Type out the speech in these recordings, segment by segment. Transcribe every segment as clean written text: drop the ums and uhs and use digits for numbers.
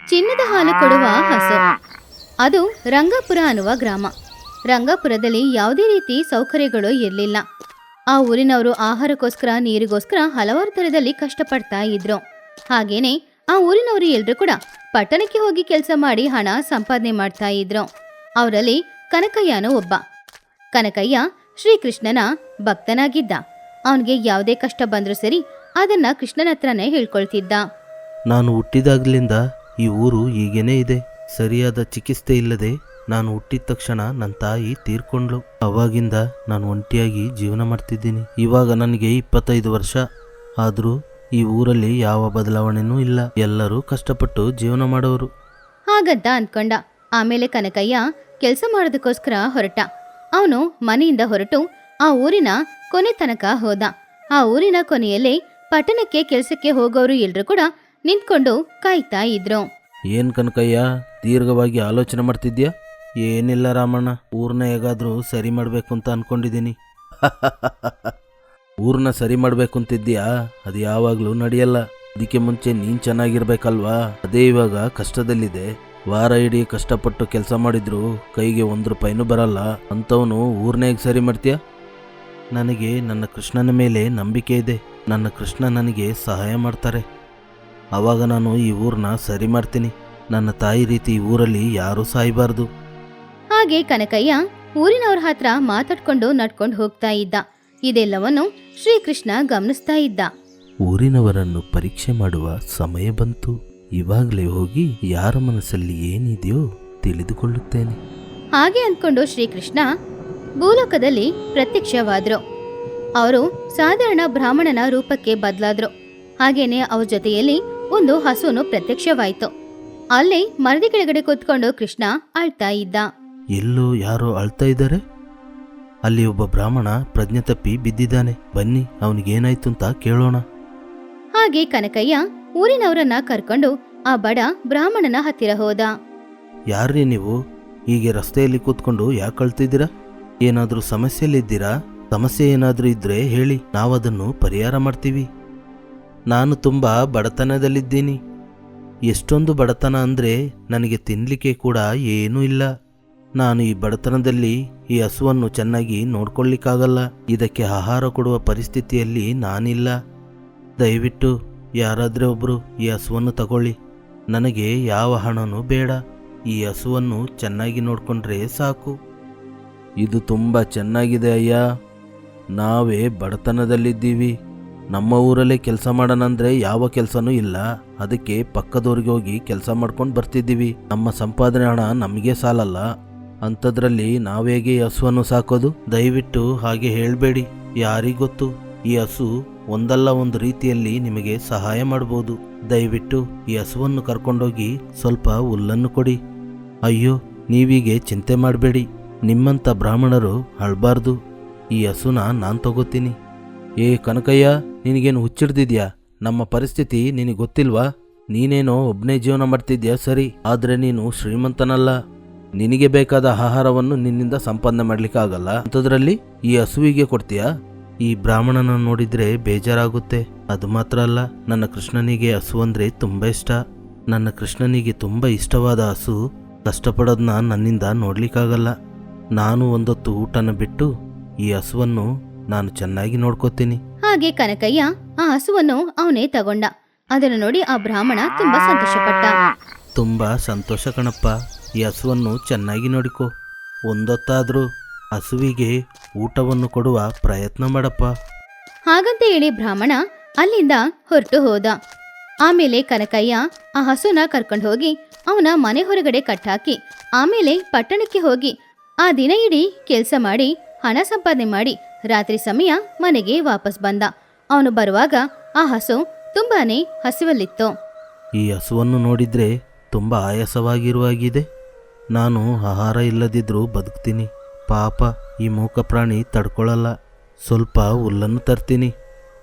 ಚಿನ್ನದ ಹಾಲು ಕೊಡುವ ಹಸು. ಅದು ರಂಗಾಪುರ ಅನ್ನುವ ಗ್ರಾಮ. ರಂಗಾಪುರದಲ್ಲಿ ಯಾವುದೇ ರೀತಿ ಸೌಕರ್ಯಗಳು ಇರಲಿಲ್ಲ. ಆ ಊರಿನವರು ಆಹಾರಕ್ಕೋಸ್ಕರ ನೀರಿಗೋಸ್ಕರ ಹಲವಾರು ಥರದಲ್ಲಿ ಕಷ್ಟಪಡ್ತಾ ಇದ್ರು. ಹಾಗೇನೆ ಆ ಊರಿನವರು ಎಲ್ರೂ ಕೂಡ ಪಟ್ಟಣಕ್ಕೆ ಹೋಗಿ ಕೆಲಸ ಮಾಡಿ ಹಣ ಸಂಪಾದನೆ ಮಾಡ್ತಾ ಇದ್ರು. ಅವರಲ್ಲಿ ಕನಕಯ್ಯನೂ ಒಬ್ಬ. ಕನಕಯ್ಯ ಶ್ರೀಕೃಷ್ಣನ ಭಕ್ತನಾಗಿದ್ದ. ಅವನಿಗೆ ಯಾವುದೇ ಕಷ್ಟ ಬಂದ್ರೂ ಸರಿ ಅದನ್ನ ಕೃಷ್ಣನ ಹತ್ರನೇ ಹೇಳ್ಕೊಳ್ತಿದ್ದ. ನಾನು ಹುಟ್ಟಿದಾಗ್ಲಿಂದ ಈ ಊರು ಹೀಗೇನೇ ಇದೆ. ಸರಿಯಾದ ಚಿಕಿತ್ಸೆ ಇಲ್ಲದೆ ನಾನು ಹುಟ್ಟಿದ ತಕ್ಷಣ ನನ್ನ ತಾಯಿ ತೀರ್ಕೊಂಡ್ಲು. ಅವಾಗಿಂದ ನಾನು ಒಂಟಿಯಾಗಿ ಜೀವನ ಮಾಡ್ತಿದ್ದೀನಿ. ಇವಾಗ ನನಗೆ 25 ವರ್ಷ. ಆದರೂ ಈ ಊರಲ್ಲಿ ಯಾವ ಬದಲಾವಣೆನೂ ಇಲ್ಲ. ಎಲ್ಲರೂ ಕಷ್ಟಪಟ್ಟು ಜೀವನ ಮಾಡೋರು. ಹಾಗಂತ ಅಂದ್ಕೊಂಡ. ಆಮೇಲೆ ಕನಕಯ್ಯ ಕೆಲಸ ಮಾಡೋದಕ್ಕೋಸ್ಕರ ಹೊರಟ. ಅವನು ಮನೆಯಿಂದ ಹೊರಟು ಆ ಊರಿನ ಕೊನೆ ತನಕ ಹೋದ. ಆ ಊರಿನ ಕೊನೆಯಲ್ಲೇ ಪಟ್ಟಣಕ್ಕೆ ಕೆಲಸಕ್ಕೆ ಹೋಗೋರು ಎಲ್ರೂ ಕೂಡ ನಿಂತ್ಕೊಂಡು ಕಾಯ್ತಾ ಇದ್ರು. ಏನ್ ಕನಕಯ್ಯ, ದೀರ್ಘವಾಗಿ ಆಲೋಚನೆ ಮಾಡ್ತಿದ್ಯಾ? ಏನಿಲ್ಲ ರಾಮಣ್ಣ, ಊರ್ನ ಹೇಗಾದ್ರೂ ಸರಿ ಮಾಡ್ಬೇಕು ಅಂತ ಅನ್ಕೊಂಡಿದ್ದೀನಿ. ಊರ್ನ ಸರಿ ಮಾಡ್ಬೇಕು ಅಂತಿದ್ಯಾ? ಅದು ಯಾವಾಗ್ಲೂ ನಡೆಯಲ್ಲ. ಅದಕ್ಕೆ ಮುಂಚೆ ನೀನ್ ಚೆನ್ನಾಗಿರ್ಬೇಕಲ್ವಾ? ಅದೇ ಇವಾಗ ಕಷ್ಟದಲ್ಲಿದೆ. ವಾರ ಇಡೀ ಕಷ್ಟಪಟ್ಟು ಕೆಲಸ ಮಾಡಿದ್ರು ಕೈಗೆ 1 ರೂಪಾಯಿನೂ ಬರಲ್ಲ. ಅಂಥವನು ಊರ್ನ ಹೇಗೆ ಸರಿ ಮಾಡ್ತೀಯ? ನನಗೆ ನನ್ನ ಕೃಷ್ಣನ ಮೇಲೆ ನಂಬಿಕೆ ಇದೆ. ನನ್ನ ಕೃಷ್ಣ ನನಗೆ ಸಹಾಯ ಮಾಡ್ತಾರೆ. ಆವಾಗ ನಾನು ಈ ಊರನ್ನ ಸರಿ ಮಾಡ್ತೀನಿ. ನನ್ನ ತಾಯಿ ರೀತಿ ಈ ಊರಲ್ಲಿ ಯಾರೂ ಸಾಯಬಾರ್ದು. ಹಾಗೆ ಕನಕಯ್ಯ ಊರಿನವ್ರ ಹತ್ರ ಮಾತಾಡ್ಕೊಂಡು ನಡ್ಕೊಂಡು ಹೋಗ್ತಾ ಇದ್ದ. ಇದೆಲ್ಲವನ್ನು ಶ್ರೀಕೃಷ್ಣ ಗಮನಿಸ್ತಾ ಇದ್ದ. ಊರಿನವರನ್ನು ಪರೀಕ್ಷೆ ಮಾಡುವ ಸಮಯ ಬಂತು. ಇವಾಗಲೇ ಹೋಗಿ ಯಾರ ಮನಸ್ಸಲ್ಲಿ ಏನಿದೆಯೋ ತಿಳಿದುಕೊಳ್ಳುತ್ತೇನೆ. ಹಾಗೆ ಅಂದ್ಕೊಂಡು ಶ್ರೀಕೃಷ್ಣ ಭೂಲೋಕದಲ್ಲಿ ಪ್ರತ್ಯಕ್ಷವಾದ್ರು. ಅವರು ಸಾಧಾರಣ ಬ್ರಾಹ್ಮಣನ ರೂಪಕ್ಕೆ ಬದಲಾದ್ರು. ಹಾಗೇನೆ ಅವ್ರ ಜೊತೆಯಲ್ಲಿ ಒಂದು ಹಸುನು ಪ್ರತ್ಯಕ್ಷವಾಯಿತು. ಅಲ್ಲೇ ಮರದ ಕೆಳಗಡೆ ಕೂತ್ಕೊಂಡು ಕೃಷ್ಣ ಅಳ್ತಾ ಇದ್ದ. ಎಲ್ಲೋ ಯಾರೋ ಅಳ್ತಾ ಇದ್ದಾರೆ. ಅಲ್ಲಿ ಒಬ್ಬ ಬ್ರಾಹ್ಮಣ ಪ್ರಜ್ಞೆ ತಪ್ಪಿ ಬಿದ್ದಿದ್ದಾನೆ. ಬನ್ನಿ ಅವನಿಗೇನಾಯ್ತು ಅಂತ ಕೇಳೋಣ. ಹಾಗೆ ಕನಕಯ್ಯ ಊರಿನವರನ್ನ ಕರ್ಕೊಂಡು ಆ ಬಡ ಬ್ರಾಹ್ಮಣನ ಹತ್ತಿರ ಹೋದ. ಯಾರ್ರೀ ನೀವು? ಹೀಗೆ ರಸ್ತೆಯಲ್ಲಿ ಕೂತ್ಕೊಂಡು ಯಾಕೆ ಅಳ್ತಿದ್ದೀರಾ? ಏನಾದ್ರೂ ಸಮಸ್ಯೆಯಲ್ಲಿದ್ದೀರಾ? ಸಮಸ್ಯೆ ಏನಾದ್ರೂ ಇದ್ರೆ ಹೇಳಿ, ನಾವದನ್ನು ಪರಿಹಾರ ಮಾಡ್ತೀವಿ. ನಾನು ತುಂಬ ಬಡತನದಲ್ಲಿದ್ದೀನಿ. ಎಷ್ಟೊಂದು ಬಡತನ ಅಂದರೆ ನನಗೆ ತಿನ್ನಲಿಕ್ಕೆ ಕೂಡ ಏನೂ ಇಲ್ಲ. ನಾನು ಈ ಬಡತನದಲ್ಲಿ ಈ ಹಸುವನ್ನು ಚೆನ್ನಾಗಿ ನೋಡ್ಕೊಳ್ಳಿಕ್ಕಾಗಲ್ಲ. ಇದಕ್ಕೆ ಆಹಾರ ಕೊಡುವ ಪರಿಸ್ಥಿತಿಯಲ್ಲಿ ನಾನಿಲ್ಲ. ದಯವಿಟ್ಟು ಯಾರಾದರೆ ಒಬ್ಬರು ಈ ಹಸುವನ್ನು ತಗೊಳ್ಳಿ. ನನಗೆ ಯಾವ ಹಣನೂ ಬೇಡ. ಈ ಹಸುವನ್ನು ಚೆನ್ನಾಗಿ ನೋಡಿಕೊಂಡ್ರೆ ಸಾಕು. ಇದು ತುಂಬ ಚೆನ್ನಾಗಿದೆ ಅಯ್ಯ. ನಾವೇ ಬಡತನದಲ್ಲಿದ್ದೀವಿ. ನಮ್ಮ ಊರಲ್ಲೇ ಕೆಲಸ ಮಾಡೋಣಂದ್ರೆ ಯಾವ ಕೆಲಸನೂ ಇಲ್ಲ. ಅದಕ್ಕೆ ಪಕ್ಕದವ್ರಿಗೆ ಹೋಗಿ ಕೆಲಸ ಮಾಡ್ಕೊಂಡು ಬರ್ತಿದ್ದೀವಿ. ನಮ್ಮ ಸಂಪಾದನೆ ಹಣ ನಮಗೆ ಸಾಲಲ್ಲ. ಅಂಥದ್ರಲ್ಲಿ ನಾವೇಗೆ ಈ ಹಸುವನ್ನು ಸಾಕೋದು? ದಯವಿಟ್ಟು ಹಾಗೆ ಹೇಳಬೇಡಿ. ಯಾರಿಗೊತ್ತು, ಈ ಹಸು ಒಂದಲ್ಲ ಒಂದು ರೀತಿಯಲ್ಲಿ ನಿಮಗೆ ಸಹಾಯ ಮಾಡ್ಬೋದು. ದಯವಿಟ್ಟು ಈ ಹಸುವನ್ನು ಕರ್ಕೊಂಡೋಗಿ ಸ್ವಲ್ಪ ಹುಲ್ಲನ್ನು ಕೊಡಿ. ಅಯ್ಯೋ, ನೀವೀಗೆ ಚಿಂತೆ ಮಾಡಬೇಡಿ. ನಿಮ್ಮಂಥ ಬ್ರಾಹ್ಮಣರು ಅಳ್ಬಾರ್ದು. ಈ ಹಸುನ ನಾನು ತಗೋತೀನಿ. ಏ ಕನಕಯ್ಯ, ನಿನಗೇನು ಹುಚ್ಚಿಡ್ದಿದ್ಯಾ? ನಮ್ಮ ಪರಿಸ್ಥಿತಿ ನಿನಗೆ ಗೊತ್ತಿಲ್ವಾ? ನೀನೇನೋ ಒಬ್ಬನೇ ಜೀವನ ಮಾಡ್ತಿದ್ಯಾ ಸರಿ, ಆದರೆ ನೀನು ಶ್ರೀಮಂತನಲ್ಲ. ನಿನಗೆ ಬೇಕಾದ ಆಹಾರವನ್ನು ನಿನ್ನಿಂದ ಸಂಪಾದನೆ ಮಾಡ್ಲಿಕ್ಕಾಗಲ್ಲ. ಅಂಥದ್ರಲ್ಲಿ ಈ ಹಸುವಿಗೆ ಕೊಡ್ತೀಯಾ? ಈ ಬ್ರಾಹ್ಮಣನ ನೋಡಿದ್ರೆ ಬೇಜಾರಾಗುತ್ತೆ. ಅದು ಮಾತ್ರ ಅಲ್ಲ, ನನ್ನ ಕೃಷ್ಣನಿಗೆ ಹಸು ಅಂದರೆ ತುಂಬ ಇಷ್ಟ. ನನ್ನ ಕೃಷ್ಣನಿಗೆ ತುಂಬ ಇಷ್ಟವಾದ ಹಸು ಕಷ್ಟಪಡೋದನ್ನ ನನ್ನಿಂದ ನೋಡ್ಲಿಕ್ಕಾಗಲ್ಲ. ನಾನು ಒಂದೊತ್ತು ಊಟನ ಬಿಟ್ಟು ಈ ಹಸುವನ್ನು ನಾನು ಚೆನ್ನಾಗಿ ನೋಡ್ಕೋತೀನಿ. ಹಾಗೆ ಕನಕಯ್ಯ ಆ ಹಸುವನ್ನು ಅವನೇ ತಗೊಂಡ. ಅದನ್ನು ನೋಡಿ ಆ ಬ್ರಾಹ್ಮಣ ತುಂಬಾ ಸಂತೋಷಪಟ್ಟ. ತುಂಬ ಸಂತೋಷ ಕಣಪ್ಪ. ಈ ಹಸುವನ್ನು ಚೆನ್ನಾಗಿ ನೋಡಿಕೋ. ಒಂದೊತ್ತಾದ್ರೂ ಹಸುವಿಗೆ ಊಟವನ್ನು ಕೊಡುವ ಪ್ರಯತ್ನ ಮಾಡಪ್ಪ. ಹಾಗಂತ ಹೇಳಿ ಬ್ರಾಹ್ಮಣ ಅಲ್ಲಿಂದ ಹೊರಟು ಹೋದ. ಆಮೇಲೆ ಕನಕಯ್ಯ ಆ ಹಸುನ ಕರ್ಕೊಂಡು ಹೋಗಿ ಅವನ ಮನೆ ಹೊರಗಡೆ ಕಟ್ಟಾಕಿ ಆಮೇಲೆ ಪಟ್ಟಣಕ್ಕೆ ಹೋಗಿ ಆ ದಿನ ಇಡೀ ಕೆಲಸ ಮಾಡಿ ಹಣ ಸಂಪಾದನೆ ಮಾಡಿ ರಾತ್ರಿ ಸಮಯ ಮನೆಗೆ ವಾಪಸ್ ಬಂದ. ಅವನು ಬರುವಾಗ ಆ ಹಸು ತುಂಬಾನೇ ಹಸಿವಲ್ಲಿತ್ತು. ಈ ಹಸುವನ್ನು ನೋಡಿದ್ರೆ ತುಂಬ ಆಯಾಸವಾಗಿರುವಾಗಿದೆ. ನಾನು ಆಹಾರ ಇಲ್ಲದಿದ್ರೂ ಬದುಕ್ತೀನಿ. ಪಾಪ ಈ ಮೂಕ ಪ್ರಾಣಿ ತಡ್ಕೊಳ್ಳಲ್ಲ. ಸ್ವಲ್ಪ ಹುಲ್ಲನ್ನು ತರ್ತೀನಿ.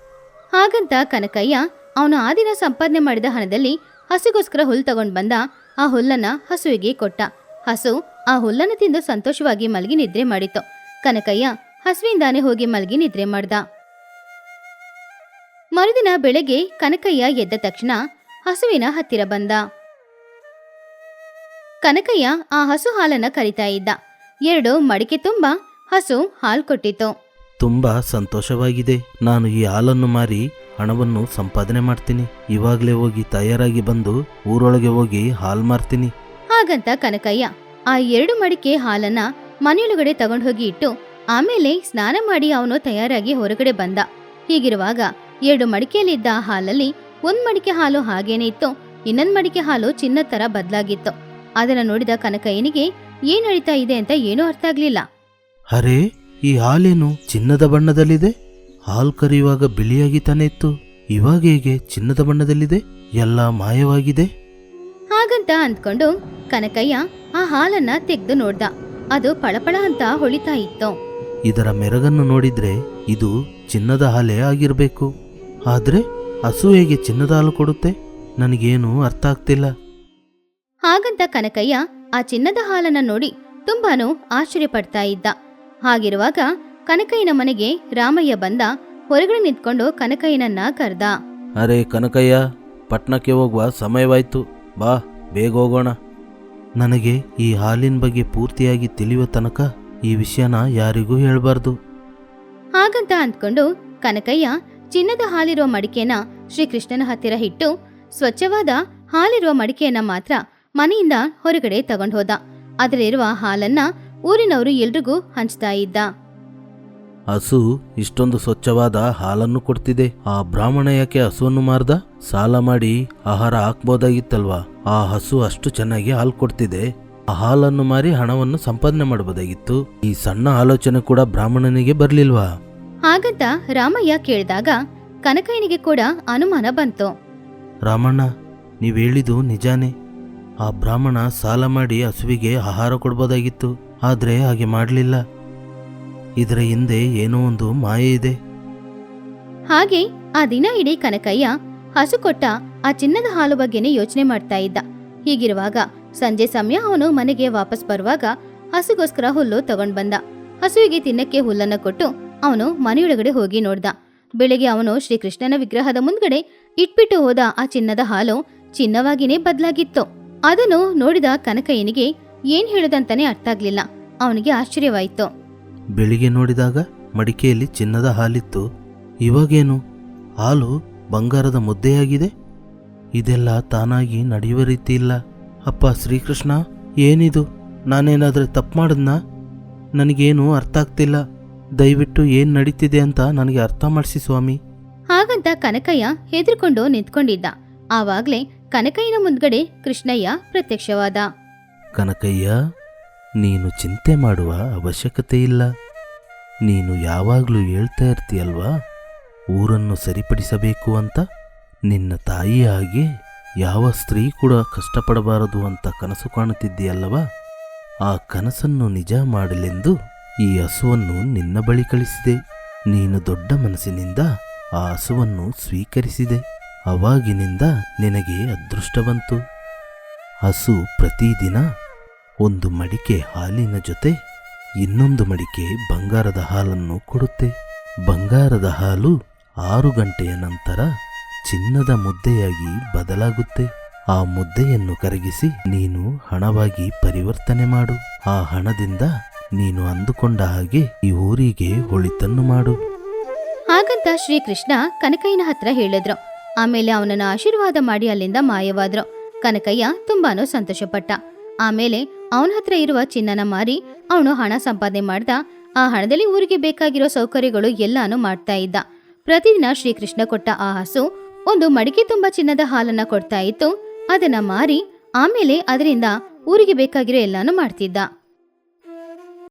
ಹಾಗಂತ ಕನಕಯ್ಯ ಅವನು ಆ ದಿನ ಸಂಪಾದನೆ ಮಾಡಿದ ಹಣದಲ್ಲಿ ಹಸುಗೋಸ್ಕರ ಹುಲ್ಲು ತಗೊಂಡು ಬಂದ. ಆ ಹುಲ್ಲನ್ನ ಹಸುವಿಗೆ ಕೊಟ್ಟ. ಹಸು ಆ ಹುಲ್ಲನ್ನು ತಿಂದು ಸಂತೋಷವಾಗಿ ಮಲಗಿ ನಿದ್ರೆ ಮಾಡಿತು. ಕನಕಯ್ಯ ಹಸುವಿಂದಾನೆ ಹೋಗಿ ಮಲಗಿ ನಿದ್ರೆ ಮಾಡ್ದ. ಮರುದಿನ ಬೆಳಗ್ಗೆ ಕನಕಯ್ಯ ಎದ್ದ ತಕ್ಷಣ ಹಸುವಿನ ಹತ್ತಿರ ಬಂದ. ಕನಕಯ್ಯ ಆ ಹಸು ಹಾಲನ್ನ ಕರಿತಾ ಇದ್ದ. 2 ಮಡಿಕೆ ತುಂಬಾ ಹಸು ಹಾಲು ಕೊಟ್ಟಿತ್ತು. ತುಂಬಾ ಸಂತೋಷವಾಗಿದೆ. ನಾನು ಈ ಹಾಲನ್ನು ಮಾರಿ ಹಣವನ್ನು ಸಂಪಾದನೆ ಮಾಡ್ತೀನಿ. ಇವಾಗಲೇ ಹೋಗಿ ತಯಾರಾಗಿ ಬಂದು ಊರೊಳಗೆ ಹೋಗಿ ಹಾಲು ಮಾರ್ತೀನಿ. ಹಾಗಂತ ಕನಕಯ್ಯ ಆ 2 ಮಡಿಕೆ ಹಾಲನ್ನ ಮನೆಯೊಳಗಡೆ ತಗೊಂಡೋಗಿ ಇಟ್ಟು ಆಮೇಲೆ ಸ್ನಾನ ಮಾಡಿ ಅವನು ತಯಾರಾಗಿ ಹೊರಗಡೆ ಬಂದ. ಹೀಗಿರುವಾಗ 2 ಮಡಿಕೆಯಲ್ಲಿದ್ದ ಹಾಲಲ್ಲಿ 1 ಮಡಿಕೆ ಹಾಲು ಹಾಗೇನೆ ಇತ್ತು, ಇನ್ನೊಂದು ಮಡಿಕೆ ಹಾಲು ಚಿನ್ನದ ತರ ಬದಲಾಗಿತ್ತು. ಅದನ್ನ ನೋಡಿದ ಕನಕಯ್ಯನಿಗೆ ಏನ್ ನಡೀತಾ ಇದೆ ಅಂತ ಏನೂ ಅರ್ಥ ಆಗ್ಲಿಲ್ಲ. ಅರೆ, ಈ ಹಾಲೇನು ಚಿನ್ನದ ಬಣ್ಣದಲ್ಲಿದೆ? ಹಾಲು ಕರೆಯುವಾಗ ಬಿಳಿಯಾಗಿ ತಾನೇ ಇತ್ತು, ಇವಾಗ ಹೇಗೆ ಚಿನ್ನದ ಬಣ್ಣದಲ್ಲಿದೆ? ಎಲ್ಲ ಮಾಯವಾಗಿದೆ. ಹಾಗಂತ ಅಂದ್ಕೊಂಡು ಕನಕಯ್ಯ ಆ ಹಾಲನ್ನ ತೆಗೆದು ನೋಡ್ದ. ಅದು ಪಳಪಳ ಅಂತ ಹೊಳಿತಾ ಇತ್ತು. ಇದರ ಮೆರಗನ್ನು ನೋಡಿದ್ರೆ ಇದು ಚಿನ್ನದ ಹಾಲೇ ಆಗಿರ್ಬೇಕು. ಆದ್ರೆ ಹಸು ಹೇಗೆ ಚಿನ್ನದ ಹಾಲು ಕೊಡುತ್ತೆ? ನನಗೇನು ಅರ್ಥ ಆಗ್ತಿಲ್ಲ. ಹಾಗಂತ ಕನಕಯ್ಯ ಆ ಚಿನ್ನದ ಹಾಲನ್ನ ನೋಡಿ ತುಂಬಾನು ಆಶ್ಚರ್ಯ ಪಡ್ತಾ ಇದ್ದ. ಹಾಗಿರುವಾಗ ಕನಕಯ್ಯನ ಮನೆಗೆ ರಾಮಯ್ಯ ಬಂದ. ಹೊರಗಡೆ ನಿಂತ್ಕೊಂಡು ಕನಕಯ್ಯನನ್ನ ಕರ್ದ. ಅರೆ ಕನಕಯ್ಯ, ಪಟ್ನಕ್ಕೆ ಹೋಗುವ ಸಮಯವಾಯ್ತು, ಬಾ ಬೇಗ ಹೋಗೋಣ. ನನಗೆ ಈ ಹಾಲಿನ ಬಗ್ಗೆ ಪೂರ್ತಿಯಾಗಿ ತಿಳಿಯುವ ತನಕ ಈ ವಿಷಯನ ಯಾರಿಗೂ ಹೇಳಬಾರ್ದು. ಹಾಗಂತ ಅಂದ್ಕೊಂಡು ಕನಕಯ್ಯ ಚಿನ್ನದ ಹಾಲಿರುವ ಮಡಿಕೆನ ಶ್ರೀಕೃಷ್ಣನ ಹತ್ತಿರ ಇಟ್ಟು ಸ್ವಚ್ಛವಾದ ಹಾಲಿರುವ ಮಡಿಕೆಯನ್ನ ಮಾತ್ರ ಮನೆಯಿಂದ ಹೊರಗಡೆ ತಗೊಂಡು ಹೋದ. ಅದರಲ್ಲಿರುವ ಹಾಲನ್ನ ಊರಿನವರು ಎಲ್ರಿಗೂ ಹಂಚ್ತಾ ಇದ್ದ. ಹಸು ಇಷ್ಟೊಂದು ಸ್ವಚ್ಛವಾದ ಹಾಲನ್ನು ಕೊಡ್ತಿದೆ, ಆ ಬ್ರಾಹ್ಮಣ ಯಾಕೆ ಹಸುವನ್ನು ಮಾರ್ದ? ಸಾಲ ಮಾಡಿ ಆಹಾರ ಹಾಕ್ಬೋದಾಗಿತ್ತಲ್ವಾ? ಆ ಹಸು ಅಷ್ಟು ಚೆನ್ನಾಗಿ ಹಾಲು ಕೊಡ್ತಿದೆ, ಆ ಹಾಲನ್ನು ಮಾರಿ ಹಣವನ್ನು ಸಂಪಾದನೆ ಮಾಡಬಹುದಾಗಿತ್ತು. ಈ ಸಣ್ಣ ಆಲೋಚನೆ ಕೂಡ ಬ್ರಾಹ್ಮಣನಿಗೆ ಬರ್ಲಿಲ್ವಾ? ಹಾಗಂತ ರಾಮಯ್ಯ ಕೇಳಿದಾಗ ಕನಕಯ್ಯನಿಗೆ ಕೂಡ ಅನುಮಾನ ಬಂತು. ರಾಮಣ್ಣ, ನೀವ್ ಹೇಳಿದು ನಿಜಾನೇ. ಆ ಬ್ರಾಹ್ಮಣ ಸಾಲ ಮಾಡಿ ಹಸುವಿಗೆ ಆಹಾರ ಕೊಡ್ಬೋದಾಗಿತ್ತು, ಆದ್ರೆ ಹಾಗೆ ಮಾಡಲಿಲ್ಲ. ಇದರ ಹಿಂದೆ ಏನೋ ಒಂದು ಮಾಯೆ ಇದೆ. ಹಾಗೆ ಆ ದಿನ ಇಡೀ ಕನಕಯ್ಯ ಹಸು ಕೊಟ್ಟ ಆ ಚಿನ್ನದ ಹಾಲು ಬಗ್ಗೆನೇ ಯೋಚನೆ ಮಾಡ್ತಾ ಇದ್ದ. ಹೀಗಿರುವಾಗ ಸಂಜೆ ಸಮಯ ಅವನು ಮನೆಗೆ ವಾಪಸ್ ಬರುವಾಗ ಹಸುಗೋಸ್ಕರ ಹುಲ್ಲು ತಗೊಂಡ್ ಬಂದ. ಹಸುವಿಗೆ ತಿನ್ನಕ್ಕೆ ಹುಲ್ಲನ್ನ ಕೊಟ್ಟು ಅವನು ಮನೆಯೊಳಗಡೆ ಹೋಗಿ ನೋಡ್ದ. ಬೆಳಿಗ್ಗೆ ಅವನು ಶ್ರೀಕೃಷ್ಣನ ವಿಗ್ರಹದ ಮುಂದ್ಗಡೆ ಇಟ್ಬಿಟ್ಟು ಹೋದ ಆ ಚಿನ್ನದ ಹಾಲು ಚಿನ್ನವಾಗಿನೇ ಬದಲಾಗಿತ್ತು. ಅದನ್ನು ನೋಡಿದ ಕನಕಯ್ಯನಿಗೆ ಏನ್ ಹೇಳುದಂತಾನೆ ಅರ್ಥ ಆಗ್ಲಿಲ್ಲ. ಅವನಿಗೆ ಆಶ್ಚರ್ಯವಾಯಿತು. ಬೆಳಿಗ್ಗೆ ನೋಡಿದಾಗ ಮಡಿಕೆಯಲ್ಲಿ ಚಿನ್ನದ ಹಾಲಿತ್ತು, ಇವಾಗೇನು ಹಾಲು ಬಂಗಾರದ ಮುದ್ದೆಯಾಗಿದೆ? ಇದೆಲ್ಲ ತಾನಾಗಿ ನಡೆಯುವ ರೀತಿ ಇಲ್ಲ. ಅಪ್ಪ ಶ್ರೀಕೃಷ್ಣ, ಏನಿದು? ನಾನೇನಾದ್ರೆ ತಪ್ಪು ಮಾಡಿದ್ನಾ? ನನಗೇನು ಅರ್ಥ ಆಗ್ತಿಲ್ಲ. ದಯವಿಟ್ಟು ಏನ್ ನಡೀತಿದೆ ಅಂತ ನನಗೆ ಅರ್ಥ ಮಾಡಿಸಿ ಸ್ವಾಮಿ. ಹಾಗಂತ ಕನಕಯ್ಯ ಹೆದರ್ಕೊಂಡು ನಿಂತ್ಕೊಂಡಿದ್ದ. ಆವಾಗ್ಲೇ ಕನಕಯ್ಯನ ಮುಂದ್ಗಡೆ ಕೃಷ್ಣಯ್ಯ ಪ್ರತ್ಯಕ್ಷವಾದ. ಕನಕಯ್ಯ, ನೀನು ಚಿಂತೆ ಮಾಡುವ ಅವಶ್ಯಕತೆ ಇಲ್ಲ. ನೀನು ಯಾವಾಗಲೂ ಹೇಳ್ತಾ ಇರ್ತೀಯಲ್ವಾ, ಊರನ್ನು ಸರಿಪಡಿಸಬೇಕು ಅಂತ. ನಿನ್ನ ತಾಯಿಯ ಹಾಗೆ ಯಾವ ಸ್ತ್ರೀ ಕೂಡ ಕಷ್ಟಪಡಬಾರದು ಅಂತ ಕನಸು ಕಾಣುತ್ತಿದ್ದೀಯಲ್ಲವಾ? ಆ ಕನಸನ್ನು ನಿಜ ಮಾಡಲೆಂದು ಈ ಹಸುವನ್ನು ನಿನ್ನ ಬಳಿ ಕಳಿಸಿದೆ. ನೀನು ದೊಡ್ಡ ಮನಸ್ಸಿನಿಂದ ಆ ಹಸುವನ್ನು ಸ್ವೀಕರಿಸಿದೆ. ಅವಾಗಿನಿಂದ ನಿನಗೆ ಅದೃಷ್ಟ ಬಂತು. ಹಸು ಪ್ರತಿದಿನ 1 ಮಡಿಕೆ ಹಾಲಿನ ಜೊತೆ ಇನ್ನೊಂದು ಮಡಿಕೆ ಬಂಗಾರದ ಹಾಲನ್ನು ಕೊಡುತ್ತೆ. ಬಂಗಾರದ ಹಾಲು 6 ಗಂಟೆಯ ನಂತರ ಚಿನ್ನದ ಮುದ್ದೆಯಾಗಿ ಬದಲಾಗುತ್ತೆ. ಆ ಮುದ್ದೆಯನ್ನು ಕರಗಿಸಿ ನೀನು ಹಣವಾಗಿ ಪರಿವರ್ತನೆ ಮಾಡು. ಆ ಹಣದಿಂದ ನೀನು ಅಂದುಕೊಂಡ ಹಾಗೆ ಈ ಊರಿಗೆ ಒಳಿತನ್ನು ಮಾಡು. ಹಾಗಂತ ಶ್ರೀಕೃಷ್ಣ ಕನಕಯ್ಯನ ಹತ್ರ ಹೇಳಿದ್ರು. ಆಮೇಲೆ ಅವನನ್ನ ಆಶೀರ್ವಾದ ಮಾಡಿ ಅಲ್ಲಿಂದ ಮಾಯವಾದ್ರು. ಕನಕಯ್ಯ ತುಂಬಾನು ಸಂತೋಷಪಟ್ಟ. ಆಮೇಲೆ ಅವನ ಹತ್ರ ಇರುವ ಚಿನ್ನನ ಮಾರಿ ಅವನು ಹಣ ಸಂಪಾದನೆ ಮಾಡ್ದ. ಆ ಹಣದಲ್ಲಿ ಊರಿಗೆ ಬೇಕಾಗಿರೋ ಸೌಕರ್ಯಗಳು ಎಲ್ಲಾನು ಮಾಡ್ತಾ ಇದ್ದ. ಪ್ರತಿದಿನ ಶ್ರೀಕೃಷ್ಣ ಕೊಟ್ಟ ಆ ಹಸು 1 ಮಡಿಕೆ ತುಂಬಾ ಚಿನ್ನದ ಹಾಲನ್ನ ಕೊಡ್ತಾ ಇತ್ತು. ಅದನ್ನ ಮಾರಿ ಆಮೇಲೆ ಅದರಿಂದ ಊರಿಗೆ ಬೇಕಾಗಿರೋ ಎಲ್ಲಾನು ಮಾಡ್ತಿದ್ದ.